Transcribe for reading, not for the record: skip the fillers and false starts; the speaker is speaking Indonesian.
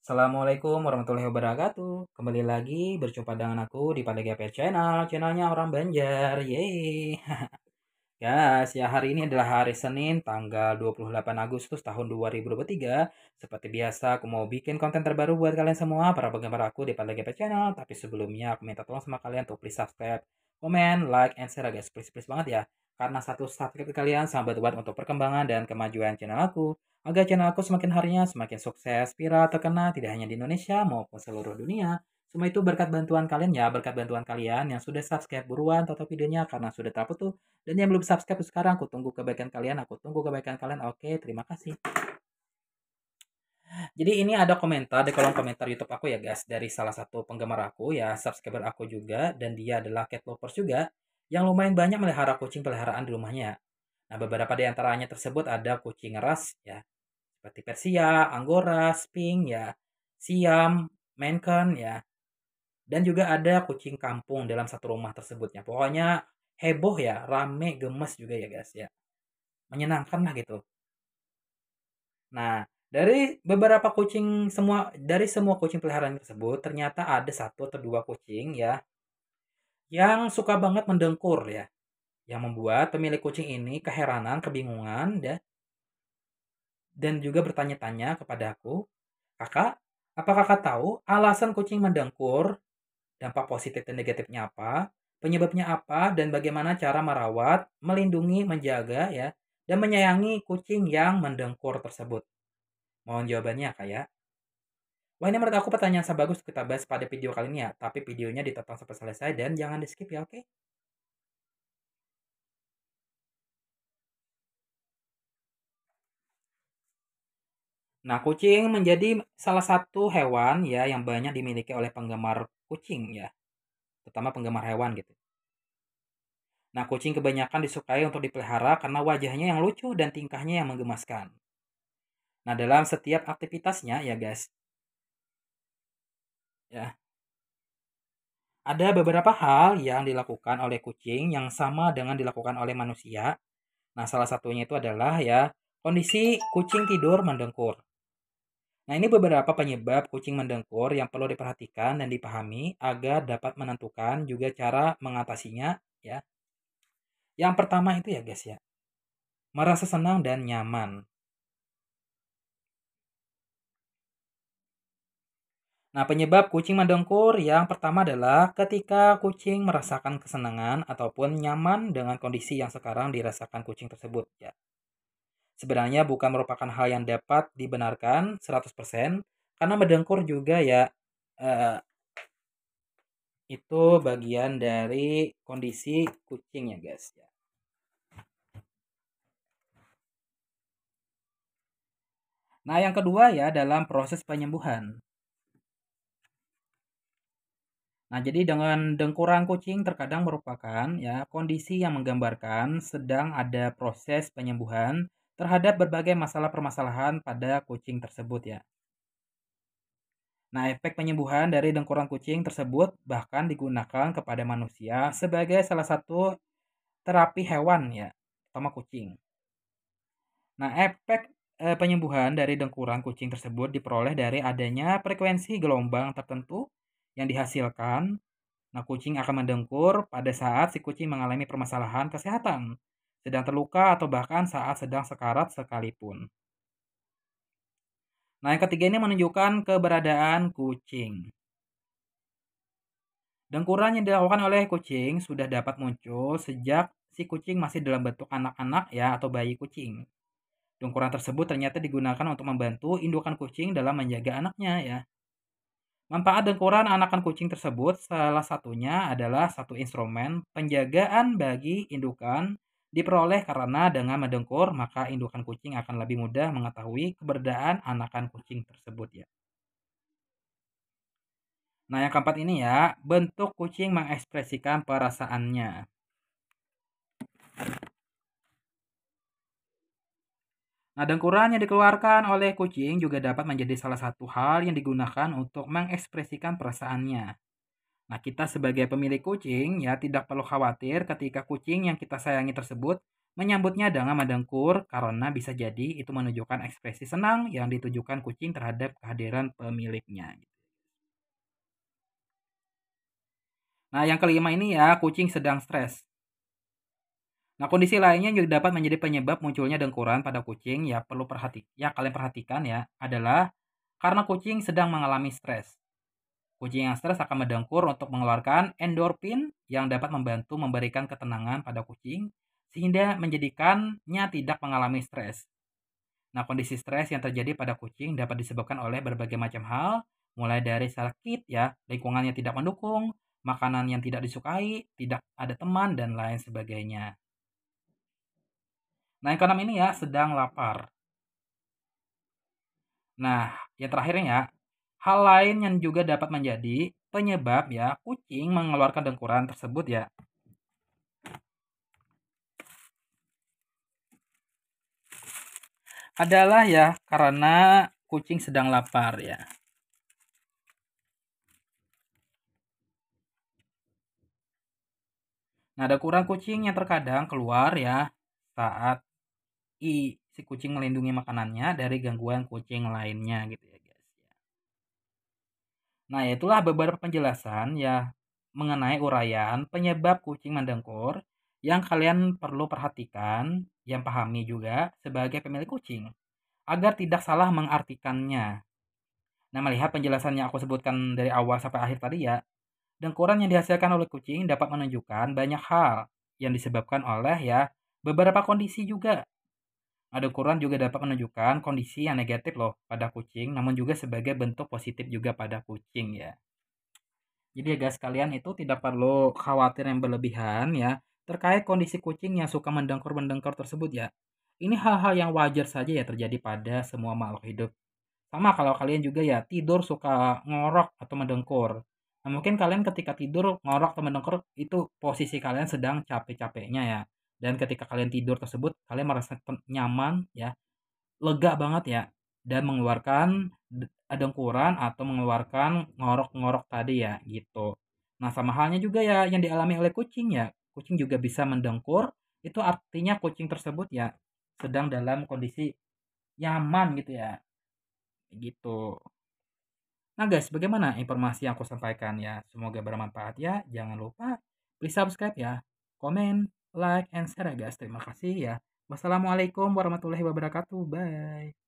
Assalamualaikum warahmatullahi wabarakatuh. Kembali lagi berjumpa dengan aku di Padagapet channelnya orang Banjar. Yeay. Guys, ya hari ini adalah hari Senin tanggal 28 Agustus tahun 2023. Seperti biasa, aku mau bikin konten terbaru buat kalian semua, para penggemar aku di Padagapet Channel. Tapi sebelumnya, aku minta tolong sama kalian untuk please subscribe, komen, like, and share guys. Please banget ya. Karena satu subscribe kalian sangat bantu untuk perkembangan dan kemajuan channel aku. Agar channel aku semakin harinya semakin sukses, viral, terkenal tidak hanya di Indonesia maupun seluruh dunia. Semua itu berkat bantuan kalian ya, berkat bantuan kalian yang sudah subscribe buruan tonton videonya karena sudah terputus. Dan yang belum subscribe sekarang, aku tunggu kebaikan kalian, aku tunggu kebaikan kalian. Oke, terima kasih. Jadi ini ada komentar di kolom komentar YouTube aku ya guys, dari salah satu penggemar aku ya, subscriber aku juga, dan dia adalah cat lovers juga, yang lumayan banyak melihara kucing peliharaan di rumahnya. Nah, beberapa di antaranya tersebut ada kucing ras ya, seperti Persia, Angora, Sphinx ya, Siam, Maine Coon ya, dan juga ada kucing kampung dalam satu rumah tersebutnya. Pokoknya heboh ya, rame, gemes juga ya guys ya. Menyenangkan lah gitu. Nah, dari semua kucing peliharaan tersebut ternyata ada satu atau dua kucing ya yang suka banget mendengkur ya, yang membuat pemilik kucing ini keheranan, kebingungan ya, dan juga bertanya-tanya kepada aku, "Kakak, apa Kakak tahu alasan kucing mendengkur, dampak positif dan negatifnya apa, penyebabnya apa, dan bagaimana cara merawat, melindungi, menjaga ya, dan menyayangi kucing yang mendengkur tersebut?" Mohon jawabannya, Kak ya. Wah, ini menurut aku pertanyaan sangat bagus kita bahas pada video kali ini ya, tapi videonya ditonton sampai selesai dan jangan di-skip ya, oke? Nah, kucing menjadi salah satu hewan ya yang banyak dimiliki oleh penggemar kucing ya, terutama penggemar hewan gitu. Nah, kucing kebanyakan disukai untuk dipelihara karena wajahnya yang lucu dan tingkahnya yang menggemaskan. Nah, dalam setiap aktivitasnya ya guys, ya, ada beberapa hal yang dilakukan oleh kucing yang sama dengan dilakukan oleh manusia. Nah, salah satunya itu adalah ya, kondisi kucing tidur mendengkur. Nah, ini beberapa penyebab kucing mendengkur yang perlu diperhatikan dan dipahami agar dapat menentukan juga cara mengatasinya ya. Yang pertama itu ya guys ya, merasa senang dan nyaman. Nah, penyebab kucing mendengkur yang pertama adalah ketika kucing merasakan kesenangan ataupun nyaman dengan kondisi yang sekarang dirasakan kucing tersebut ya. Sebenarnya bukan merupakan hal yang dapat dibenarkan 100% karena mendengkur juga ya, eh, itu bagian dari kondisi kucing ya guys ya. Nah, yang kedua ya dalam proses penyembuhan. Nah, jadi dengan dengkuran kucing terkadang merupakan ya kondisi yang menggambarkan sedang ada proses penyembuhan terhadap berbagai masalah permasalahan pada kucing tersebut ya. Nah, efek penyembuhan dari dengkuran kucing tersebut bahkan digunakan kepada manusia sebagai salah satu terapi hewan ya, terutama kucing. Nah, efek penyembuhan dari dengkuran kucing tersebut diperoleh dari adanya frekuensi gelombang tertentu yang dihasilkan. Nah, kucing akan mendengkur pada saat si kucing mengalami permasalahan kesehatan, sedang terluka atau bahkan saat sedang sekarat sekalipun. Nah, yang ketiga ini menunjukkan keberadaan kucing. Dengkuran yang dilakukan oleh kucing sudah dapat muncul sejak si kucing masih dalam bentuk anak-anak ya atau bayi kucing. Dengkuran tersebut ternyata digunakan untuk membantu indukan kucing dalam menjaga anaknya ya. Manfaat dengkuran anakan kucing tersebut salah satunya adalah satu instrumen penjagaan bagi indukan diperoleh karena dengan mendengkur maka indukan kucing akan lebih mudah mengetahui keberadaan anakan kucing tersebut ya. Nah, yang keempat ini ya, bentuk kucing mengekspresikan perasaannya. Nah, dengkuran yang dikeluarkan oleh kucing juga dapat menjadi salah satu hal yang digunakan untuk mengekspresikan perasaannya. Nah, kita sebagai pemilik kucing ya tidak perlu khawatir ketika kucing yang kita sayangi tersebut Menyambutnya dengan mendengkur karena bisa jadi itu menunjukkan ekspresi senang yang ditujukan kucing terhadap kehadiran pemiliknya. Nah, yang kelima ini ya, kucing sedang stres. Nah, kondisi lainnya juga dapat menjadi penyebab munculnya dengkuran pada kucing ya kalian perhatikan ya adalah karena kucing sedang mengalami stres. Kucing yang stres akan mendengkur untuk mengeluarkan endorfin yang dapat membantu memberikan ketenangan pada kucing sehingga menjadikannya tidak mengalami stres. Nah, kondisi stres yang terjadi pada kucing dapat disebabkan oleh berbagai macam hal, mulai dari sakit ya, lingkungan yang tidak mendukung, makanan yang tidak disukai, tidak ada teman dan lain sebagainya. Nah, yang keenam ini ya, sedang lapar. Nah, yang terakhirnya ya, hal lain yang juga dapat menjadi penyebab ya kucing mengeluarkan dengkuran tersebut ya adalah ya karena kucing sedang lapar ya. Nah, ada kurang kucing yang terkadang keluar ya saat si kucing melindungi makanannya dari gangguan kucing lainnya gitu ya guys. Nah, itulah beberapa penjelasan ya mengenai uraian penyebab kucing mendengkur yang kalian perlu perhatikan, yang pahami juga sebagai pemilik kucing agar tidak salah mengartikannya. Nah, melihat penjelasan yang aku sebutkan dari awal sampai akhir tadi ya, dengkuran yang dihasilkan oleh kucing dapat menunjukkan banyak hal yang disebabkan oleh ya beberapa kondisi juga. Ada ukuran juga dapat menunjukkan kondisi yang negatif loh pada kucing, namun juga sebagai bentuk positif juga pada kucing ya. Jadi ya guys, kalian itu tidak perlu khawatir yang berlebihan ya terkait kondisi kucing yang suka mendengkur-mendengkur tersebut ya. Ini hal-hal yang wajar saja ya terjadi pada semua makhluk hidup. Sama kalau kalian juga ya tidur suka ngorok atau mendengkur. Nah, mungkin kalian ketika tidur ngorok atau mendengkur itu posisi kalian sedang capek-capeknya ya. Dan ketika kalian tidur tersebut kalian merasa nyaman ya, lega banget ya dan mengeluarkan dengkuran atau mengeluarkan ngorok-ngorok tadi ya gitu. Nah, sama halnya juga ya yang dialami oleh kucing ya. Kucing juga bisa mendengkur, itu artinya kucing tersebut ya sedang dalam kondisi nyaman gitu ya. Gitu. Nah guys, bagaimana informasi yang aku sampaikan ya? Semoga bermanfaat ya. Jangan lupa please subscribe ya, komen, like, and share ya guys. Terima kasih ya. Wassalamualaikum warahmatullahi wabarakatuh. Bye.